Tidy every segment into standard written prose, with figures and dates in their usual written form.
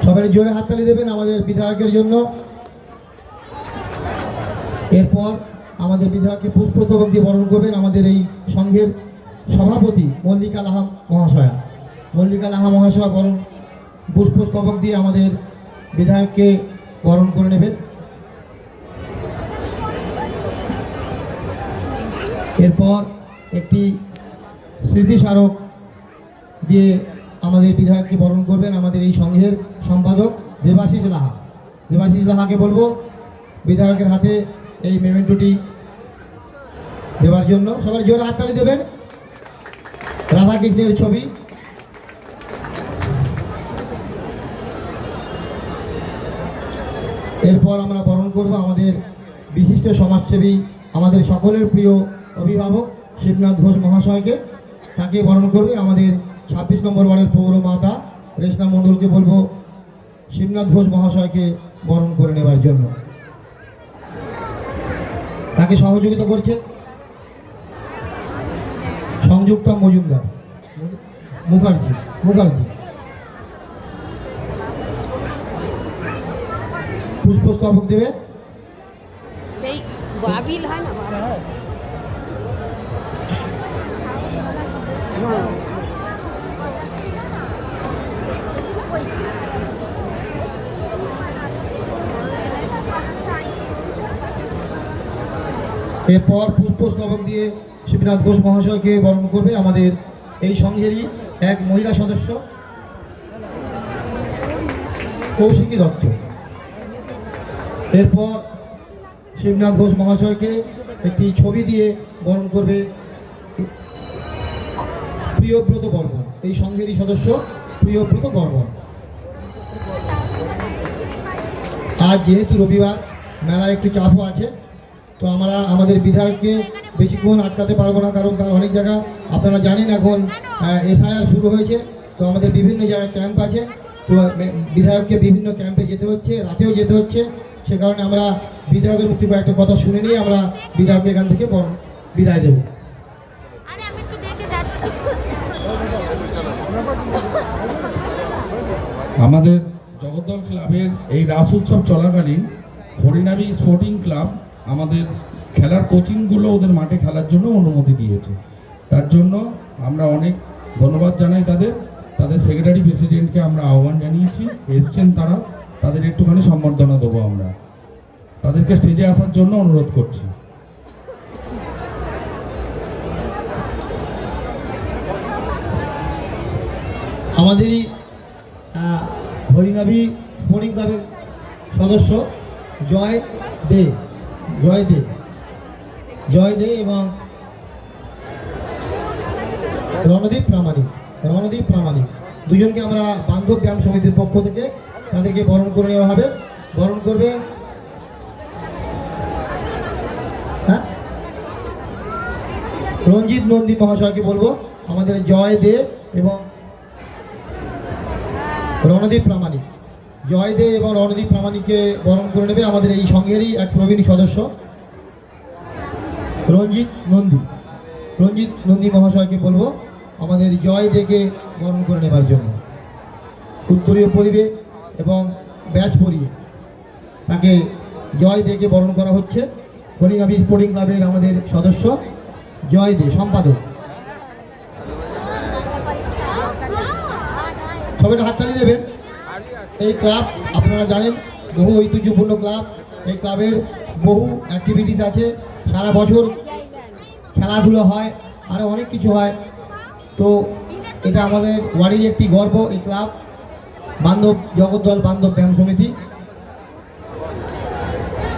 সবাই জোরে হাততালি দেবেন আমাদের বিধায়কের জন্য। এরপর আমাদের বিধায়ককে পুষ্পস্তবক দিয়ে বরণ করবেন আমাদের এই সংঘের সভাপতি মল্লিকা লাহা মহাশয়া। মল্লিকা লাহা মহাশয়া বরণ পুষ্পস্তবক দিয়ে আমাদের বিধায়ককে বরণ করে নেবেন। এরপর একটি স্মৃতিস্মারক দিয়ে আমাদের বিধায়ককে বরণ করবেন আমাদের এই সংঘের সম্পাদক দেবাশিস লাহা। দেবাশিস লাহাকে বলবো বিধায়কের হাতে এই মেমেন্টোটি দেওয়ার জন্য। সবাই জোরে হাততালি দেবেন। রাধাকৃষ্ণের ছবি। এরপর আমরা বরণ করব আমাদের বিশিষ্ট সমাজসেবী, আমাদের সকলের প্রিয় অভিভাবক শিবনাথ ঘোষ মহাশয়কে। তাকে বরণ করবে আমাদের 26 নম্বর ওয়ার্ডের পৌর মাতা রেশনা মণ্ডলকে বলবো শিবনাথ ঘোষ মহাশয়কে বরণ করে নেবার জন্য। তাকে সহযোগিতা করছে সংযুক্তা মজুমদার মুখার্জি। পুষ্পস্তবক দেবে। এরপর পুষ্পস্তবক দিয়ে শিবনাথ ঘোষ মহাশয়কে বরণ করবে আমাদের এই সংঘেরই এক মহিলা সদস্য কৌশিকী দত্ত। এরপর শিবনাথ ঘোষ মহাশয়কে একটি ছবি দিয়ে বরণ করবে প্রিয়ব্রত বর্মন, এই সংঘেরই সদস্য প্রিয়ব্রত বর্মন। আজ যেহেতু রবিবার, মেলা একটু চাপও আছে, তো আমরা আমাদের বিধায়ককে বেশিক্ষণ আটকাতে পারবো না, কারণ তার অনেক জায়গা আপনারা জানেন এখন SIR শুরু হয়েছে। তো আমাদের বিভিন্ন জায়গায় ক্যাম্প আছে, তো বিধায়ককে বিভিন্ন ক্যাম্পে যেতে হচ্ছে, রাতেও যেতে হচ্ছে। সে কারণে আমরা বিধায়কের মুক্তি একটা কথা শুনে নিয়ে আমরা বিধায়ককে এখান থেকে বিদায় দেব। আমাদের জগদ্দল ক্লাবের এই রাস উৎসব চলাকালীন হরিনাবি স্পোর্টিং ক্লাব আমাদের খেলার কোচিংগুলো ওদের মাঠে খেলার জন্য অনুমতি দিয়েছে। তার জন্য আমরা অনেক ধন্যবাদ জানাই তাদের সেক্রেটারি প্রেসিডেন্টকে আমরা আহ্বান জানিয়েছি, এসছেন তারা, তাদের একটুখানি সম্বর্ধনা দেবো আমরা। তাদেরকে স্টেজে আসার জন্য অনুরোধ করছি। আমাদেরই হরিনাবি স্পোর্টিং ক্লাবের সদস্য জয় দে এবং রণদীপ প্রামাণিক দুজনকে আমরা বান্ধব ব্যায়াম সমিতির পক্ষ থেকে তাদেরকে বরণ করে নেওয়া হবে। বরণ করবে রঞ্জিত নন্দী মহাশয়কে বলবো আমাদের জয় দে এবং রণদীপ প্রামাণিককে বরণ করে নেবে আমাদের এই সংঘেরই এক প্রবীণ সদস্য রঞ্জিত নন্দী মহাশয়কে বলবো আমাদের জয় দেকে বরণ করে নেবার জন্য। উত্তরীয় পরিবে এবং ব্যাচ পরিয়ে তাকে জয় দেকে বরণ করা হচ্ছে। হরিনাবি স্পোর্টিং ক্লাবের আমাদের সদস্য জয় দে, সম্পাদক। সবাই হাততালি দেবেন। এই ক্লাব আপনারা জানেন বহু ঐতিহ্যপূর্ণ ক্লাব। এই ক্লাবের বহু অ্যাক্টিভিটিস আছে, সারা বছর খেলাধুলো হয়, আরও অনেক কিছু হয়। তো এটা আমাদের ওয়ার্ডের একটি গর্ব এই ক্লাব। জগদ্দল বান্ধব ব্যায়াম সমিতি।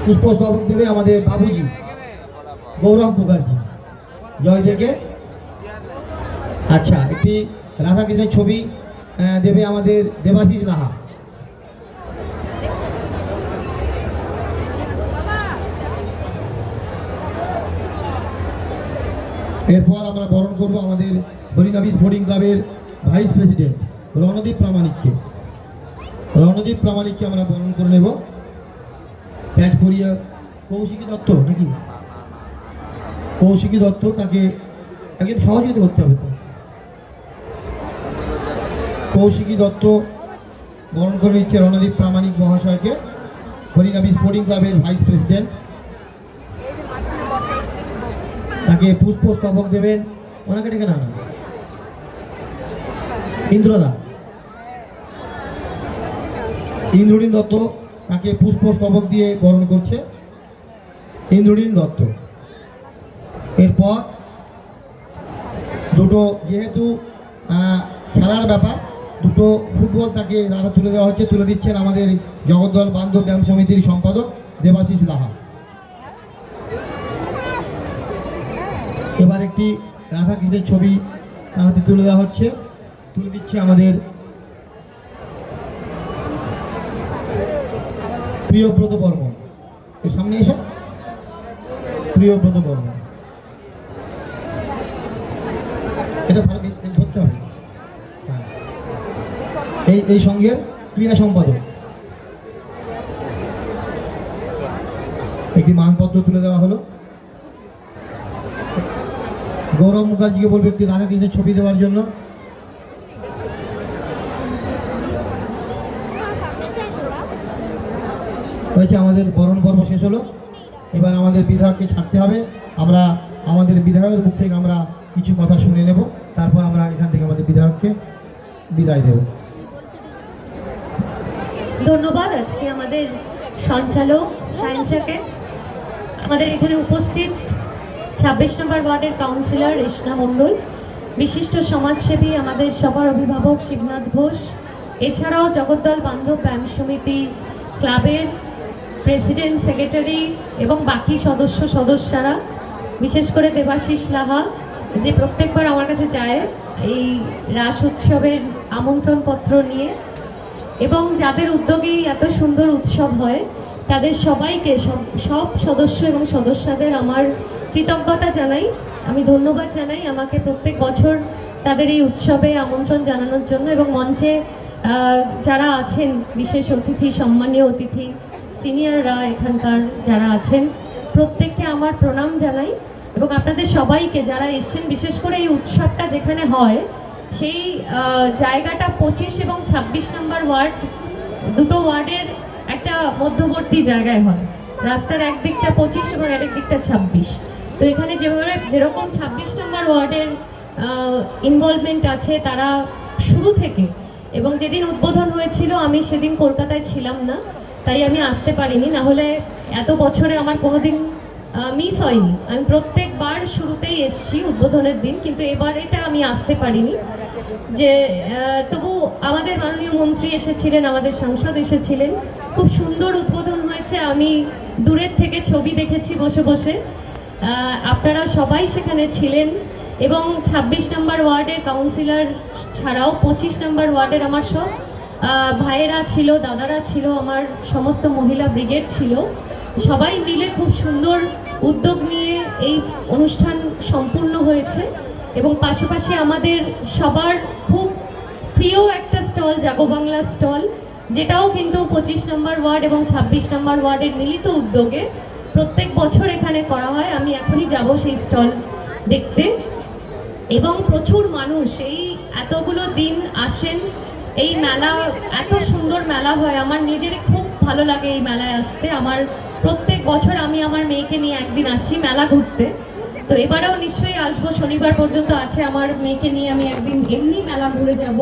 পুষ্পস্তবক দেবে আমাদের বাবুজি গৌরব মুখার্জি জয় থেকে। আচ্ছা, একটি রাধাকৃষ্ণের ছবি দেবে আমাদের দেবাশিস লাহা। এরপর আমরা বরণ করব আমাদের হরিনাবি স্পোর্টিং ক্লাবের ভাইস প্রেসিডেন্ট রণদীপ প্রামাণিককে। রণদীপ প্রামাণিককে আমরা বরণ করে নেব। প্যাচ পরিয়ে কৌশিকী দত্ত নাকি, কৌশিকী দত্ত, তাকে একজন সহযোগিতা করতে হবে। তো কৌশিকী দত্ত বরণ করে নিচ্ছে রণদীপ প্রামাণিক মহাশয়কে, হরিনাবি স্পোর্টিং ক্লাবের ভাইস প্রেসিডেন্ট। তাকে পুষ্পস্তবক দেবেন, ওনাকে ডেকে না ইন্দ্রদা, ইন্দ্রনীল দত্ত তাকে পুষ্পস্তবক দিয়ে বরণ করছে, ইন্দ্রনীল দত্ত। এরপর দুটো, যেহেতু খেলার ব্যাপার, দুটো ফুটবল তাকে তারা তুলে দেওয়া হচ্ছে, তুলে দিচ্ছেন আমাদের জগদ্দল বান্ধব ব্যায়াম সমিতির সম্পাদক দেবাশিস লাহা। এবার একটি রাধাকৃষ্ণের ছবি তার হাতে তুলে দেওয়া হচ্ছে, তুলে দিচ্ছে আমাদের প্রিয়ব্রত বর্মন। এর সামনে এসো, প্রিয়ব্রত বর্মন, এটা ভালো ধরতে হবে। এই সঙ্গের ক্রীড়া সম্পাদক। একটি মানপত্র তুলে দেওয়া হলো। গৌরব মুখার্জিকে বলবে একটি রাধাকৃষ্ণের ছবি দেওয়ার জন্য। হয়েছে, আমাদের বরণ পর্ব শেষ হলো। এবার আমাদের বিধায়ককে ছাড়তে হবে। আমরা আমাদের বিধায়কের মুখ থেকে আমরা কিছু কথা শুনে নেব, তারপর আমরা এখান থেকে আমাদের বিধায়ককে বিদায় দেব। ধন্যবাদ আজকে আমাদের সঞ্চালক সায়েন্সাকে। আমাদের এখানে উপস্থিত 26 নম্বর ওয়ার্ডের কাউন্সিলর রেশনা মণ্ডল, বিশিষ্ট সমাজসেবী আমাদের সবার অভিভাবক শিবনাথ ঘোষ, এছাড়াও জগদ্দল বান্ধব ব্যায়াম সমিতি ক্লাবের প্রেসিডেন্ট, সেক্রেটারি এবং বাকি সদস্যরা, বিশেষ করে দেবাশিস লাহা, যে প্রত্যেকবার আমার কাছে যায় এই রাস উৎসবের আমন্ত্রণপত্র নিয়ে, এবং যাদের উদ্যোগেই এত সুন্দর উৎসব হয়, তাদের সবাইকে, সব সদস্য এবং সদস্যদের আমার কৃতজ্ঞতা জানাই, আমি ধন্যবাদ জানাই আমাকে প্রত্যেক বছর তাদের এই উৎসবে আমন্ত্রণ জানানোর জন্য। এবং মঞ্চে যারা আছেন বিশেষ অতিথি, সম্মানীয় অতিথি, সিনিয়ররা এখানকার যারা আছেন, প্রত্যেককে আমার প্রণাম জানাই। এবং আপনাদের সবাইকে যারা এসছেন, বিশেষ করে এই উৎসবটা যেখানে হয় সেই জায়গাটা 25 এবং 26 নম্বর ওয়ার্ড, দুটো ওয়ার্ডের একটা মধ্যবর্তী জায়গায় হয়। রাস্তার এক দিকটা 25 এবং আরেক দিকটা 26। তো এখানে যেরকম 26 নম্বর ওয়ার্ডের ইনভলভমেন্ট আছে, তারা শুরু থেকে, এবং যেদিন উদ্বোধন হয়েছিল আমি সেদিন কলকাতায় ছিলাম না, তাই আমি আসতে পারিনি, না হলে এত বছরে আমার কোনোদিন মিস হয়নি। আমি প্রত্যেকবার শুরুতেই এসেছি উদ্বোধনের দিন, কিন্তু এবার এটা আমি আসতে পারিনি। যে তবু আমাদের মাননীয় মন্ত্রী এসেছিলেন, আমাদের সাংসদ এসেছিলেন, খুব সুন্দর উদ্বোধন হয়েছে। আমি দূরের থেকে ছবি দেখেছি বসে বসে, আপনারা সবাই সেখানে ছিলেন। এবং 26 নম্বর ওয়ার্ডের কাউন্সিলর ছাড়াও 25 নম্বর ওয়ার্ডের আমার সব ভাইয়েরা ছিল, দাদারা ছিল, আমার সমস্ত মহিলা ব্রিগেড ছিল, সবাই মিলে খুব সুন্দর উদ্যোগ নিয়ে এই অনুষ্ঠান সম্পূর্ণ হয়েছে। এবং পাশাপাশি আমাদের সবার খুব প্রিয় একটা স্টল, জাগো বাংলা স্টল, যেটাও কিন্তু 25 নম্বর ওয়ার্ড এবং 26 নম্বর ওয়ার্ডের মিলিত উদ্যোগে প্রত্যেক বছর এখানে করা হয়। আমি এখনই যাব সেই স্টল দেখতে। এবং প্রচুর মানুষ এই এতগুলো দিন আসেন, এই মেলা, এত সুন্দর মেলা হয়, আমার নিজের খুব ভালো লাগে এই মেলায় আসতে। আমার প্রত্যেক বছর আমি আমার মেয়েকে নিয়ে একদিন আসি মেলা ঘুরতে, তো এবারেও নিশ্চয়ই আসবো। শনিবার পর্যন্ত আছে আমার মেয়েকে নিয়ে, আমি একদিন এমনি মেলা ঘুরে যাব।